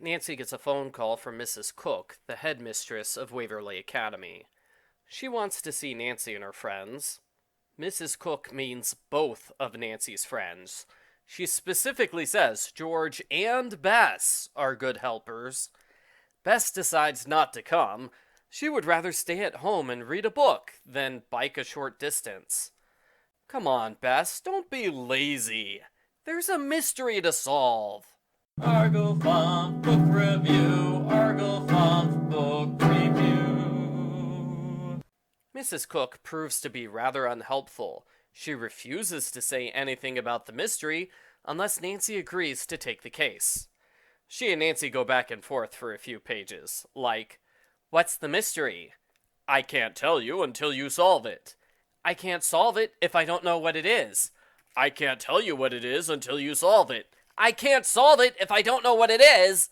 Nancy gets a phone call from Mrs. Cook, the headmistress of Waverly Academy. She wants to see Nancy and her friends. Mrs. Cook means both of Nancy's friends. She specifically says George and Bess are good helpers. Bess decides not to come. She would rather stay at home and read a book than bike a short distance. Come on, Bess, don't be lazy. There's a mystery to solve. Argo Funk Book Review, Argo Funk Book Review. Mrs. Cook proves to be rather unhelpful. She refuses to say anything about the mystery unless Nancy agrees to take the case. She and Nancy go back and forth for a few pages, like, "What's the mystery?" "I can't tell you until you solve it." "I can't solve it if I don't know what it is." "I can't tell you what it is until you solve it." "I can't solve it if I don't know what it is."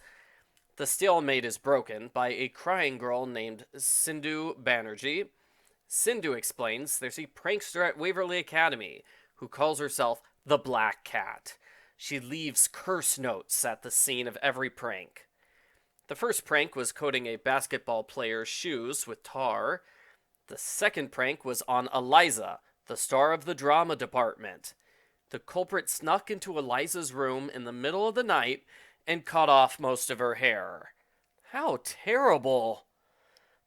The stalemate is broken by a crying girl named Sindhu Banerjee. Sindhu explains there's a prankster at Waverly Academy who calls herself the Black Cat. She leaves curse notes at the scene of every prank. The first prank was coating a basketball player's shoes with tar. The second prank was on Eliza, the star of the drama department. The culprit snuck into Eliza's room in the middle of the night and cut off most of her hair. How terrible!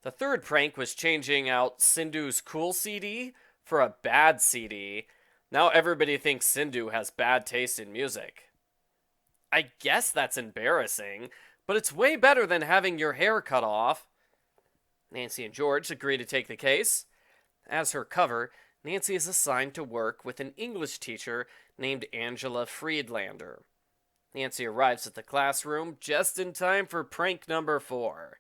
The third prank was changing out Sindhu's cool CD for a bad CD. Now everybody thinks Sindhu has bad taste in music. I guess that's embarrassing, but it's way better than having your hair cut off. Nancy and George agree to take the case. As her cover, Nancy is assigned to work with an English teacher named Angela Friedlander. Nancy arrives at the classroom just in time for prank number 4.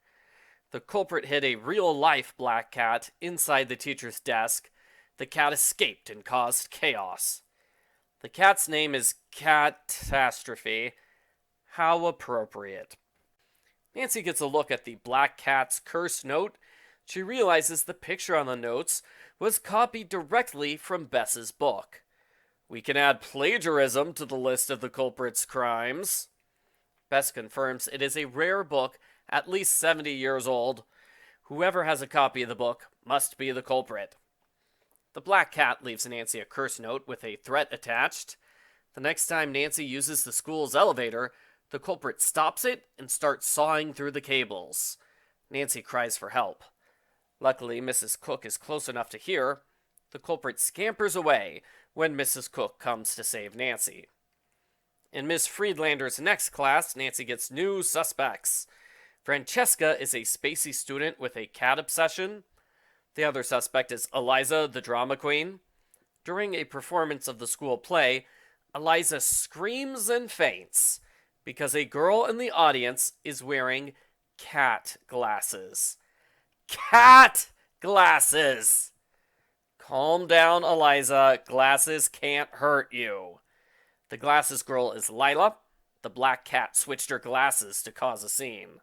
The culprit hid a real-life black cat inside the teacher's desk. The cat escaped and caused chaos. The cat's name is Catastrophe. How appropriate. Nancy gets a look at the black cat's curse note. She realizes the picture on the notes was copied directly from Bess's book. We can add plagiarism to the list of the culprit's crimes. Bess confirms it is a rare book, at least 70 years old. Whoever has a copy of the book must be the culprit. The black cat leaves Nancy a curse note with a threat attached. The next time Nancy uses the school's elevator, the culprit stops it and starts sawing through the cables. Nancy cries for help. Luckily, Mrs. Cook is close enough to hear. The culprit scampers away when Mrs. Cook comes to save Nancy. In Miss Friedlander's next class, Nancy gets new suspects. Francesca is a spacey student with a cat obsession. The other suspect is Eliza, the drama queen. During a performance of the school play, Eliza screams and faints because a girl in the audience is wearing cat glasses. Cat glasses! Calm down, Eliza. Glasses can't hurt you. The glasses girl is Lila. The black cat switched her glasses to cause a scene.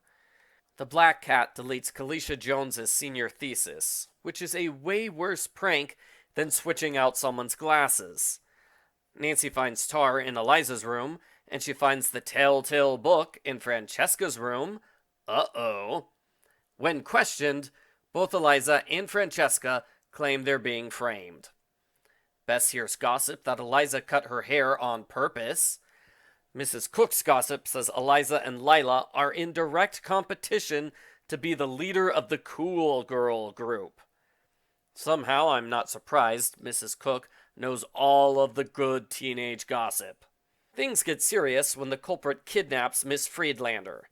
The black cat deletes Kalisha Jones's senior thesis, which is a way worse prank than switching out someone's glasses. Nancy finds tar in Eliza's room, and she finds the telltale book in Francesca's room. Uh-oh. When questioned, both Eliza and Francesca claim they're being framed. Bess hears gossip that Eliza cut her hair on purpose. Mrs. Cook's gossip says Eliza and Lila are in direct competition to be the leader of the cool girl group. Somehow, I'm not surprised, Mrs. Cook knows all of the good teenage gossip. Things get serious when the culprit kidnaps Miss Friedlander.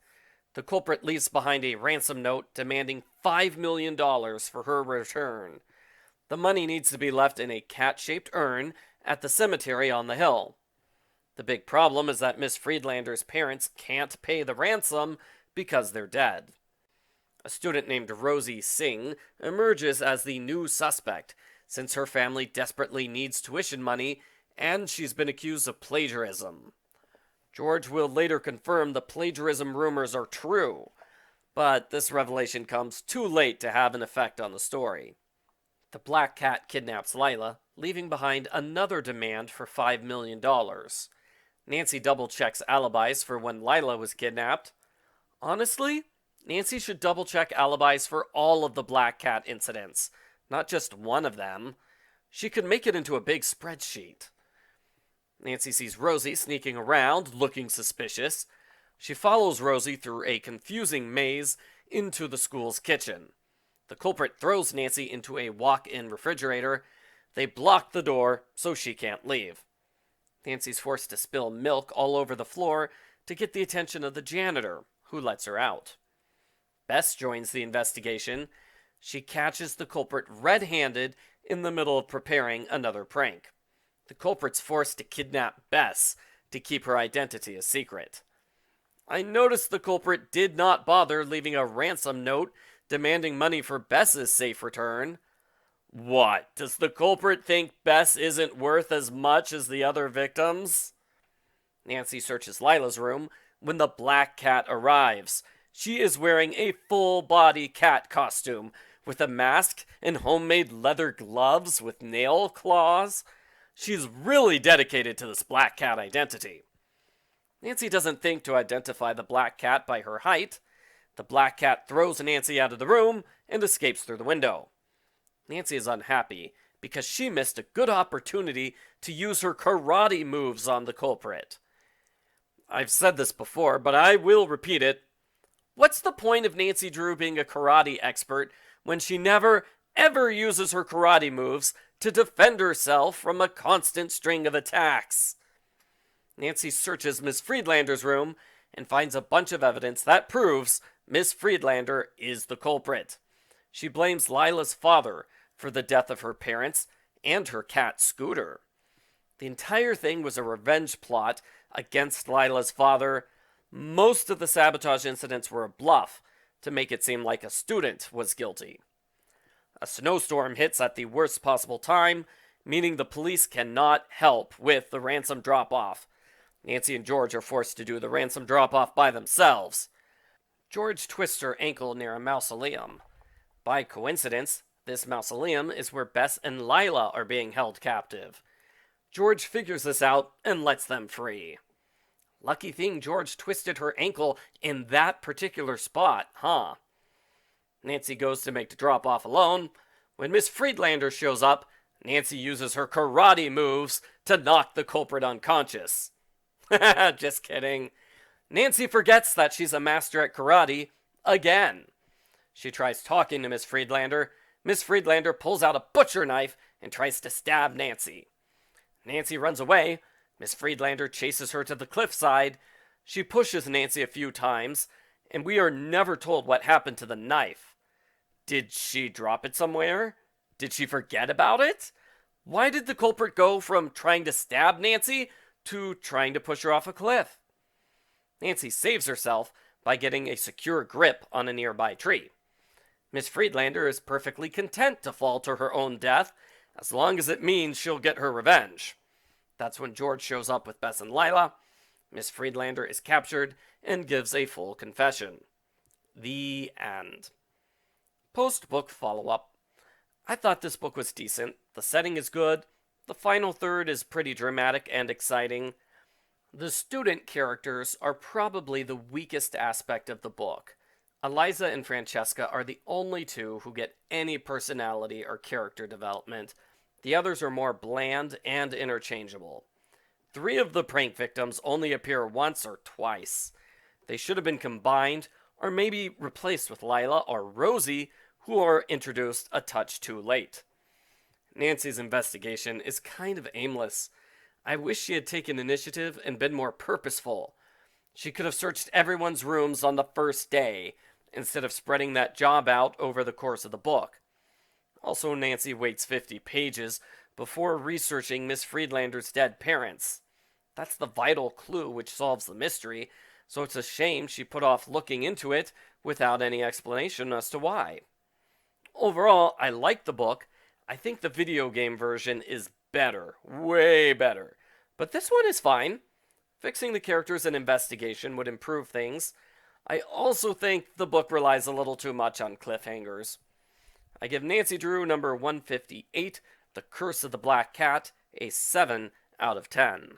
The culprit leaves behind a ransom note demanding $5 million for her return. The money needs to be left in a cat-shaped urn at the cemetery on the hill. The big problem is that Miss Friedlander's parents can't pay the ransom because they're dead. A student named Rosie Singh emerges as the new suspect, since her family desperately needs tuition money and she's been accused of plagiarism. George will later confirm the plagiarism rumors are true, but this revelation comes too late to have an effect on the story. The black cat kidnaps Lila, leaving behind another demand for $5 million. Nancy double-checks alibis for when Lila was kidnapped. Honestly, Nancy should double check alibis for all of the Black Cat incidents, not just one of them. She could make it into a big spreadsheet. Nancy sees Rosie sneaking around, looking suspicious. She follows Rosie through a confusing maze into the school's kitchen. The culprit throws Nancy into a walk-in refrigerator. They block the door so she can't leave. Nancy's forced to spill milk all over the floor to get the attention of the janitor, who lets her out. Bess joins the investigation. She catches the culprit red-handed in the middle of preparing another prank. The culprit's forced to kidnap Bess to keep her identity a secret. I noticed the culprit did not bother leaving a ransom note demanding money for Bess's safe return. What, does the culprit think Bess isn't worth as much as the other victims? Nancy searches Lila's room when the Black Cat arrives. She is wearing a full-body cat costume with a mask and homemade leather gloves with nail claws. She's really dedicated to this Black Cat identity. Nancy doesn't think to identify the Black Cat by her height. The Black Cat throws Nancy out of the room and escapes through the window. Nancy is unhappy because she missed a good opportunity to use her karate moves on the culprit. I've said this before, but I will repeat it. What's the point of Nancy Drew being a karate expert when she never, ever uses her karate moves to defend herself from a constant string of attacks? Nancy searches Miss Friedlander's room and finds a bunch of evidence that proves Miss Friedlander is the culprit. She blames Lila's father for the death of her parents and her cat Scooter. The entire thing was a revenge plot against Lila's father. Most of the sabotage incidents were a bluff to make it seem like a student was guilty. A snowstorm hits at the worst possible time, meaning the police cannot help with the ransom drop-off. Nancy and George are forced to do the ransom drop-off by themselves. George twists her ankle near a mausoleum. By coincidence, this mausoleum is where Bess and Lila are being held captive. George figures this out and lets them free. Lucky thing George twisted her ankle in that particular spot, huh? Nancy goes to make the drop-off alone. When Miss Friedlander shows up, Nancy uses her karate moves to knock the culprit unconscious. Just kidding. Nancy forgets that she's a master at karate again. She tries talking to Miss Friedlander. Miss Friedlander pulls out a butcher knife and tries to stab Nancy. Nancy runs away. Miss Friedlander chases her to the cliffside. She pushes Nancy a few times, and we are never told what happened to the knife. Did she drop it somewhere? Did she forget about it? Why did the culprit go from trying to stab Nancy to trying to push her off a cliff? Nancy saves herself by getting a secure grip on a nearby tree. Miss Friedlander is perfectly content to fall to her own death, as long as it means she'll get her revenge. That's when George shows up with Bess and Lila. Miss Friedlander is captured and gives a full confession. The end. Post-book follow-up. I thought this book was decent. The setting is good. The final third is pretty dramatic and exciting. The student characters are probably the weakest aspect of the book. Eliza and Francesca are the only two who get any personality or character development. The others are more bland and interchangeable. 3 of the prank victims only appear once or twice. They should have been combined, or maybe replaced with Lila or Rosie, who are introduced a touch too late. Nancy's investigation is kind of aimless. I wish she had taken initiative and been more purposeful. She could have searched everyone's rooms on the first day, instead of spreading that job out over the course of the book. Also, Nancy waits 50 pages before researching Miss Friedlander's dead parents. That's the vital clue which solves the mystery, so it's a shame she put off looking into it without any explanation as to why. Overall, I like the book. I think the video game version is better, way better. But this one is fine. Fixing the characters and investigation would improve things. I also think the book relies a little too much on cliffhangers. I give Nancy Drew number 158, The Curse of the Black Cat, a 7 out of 10.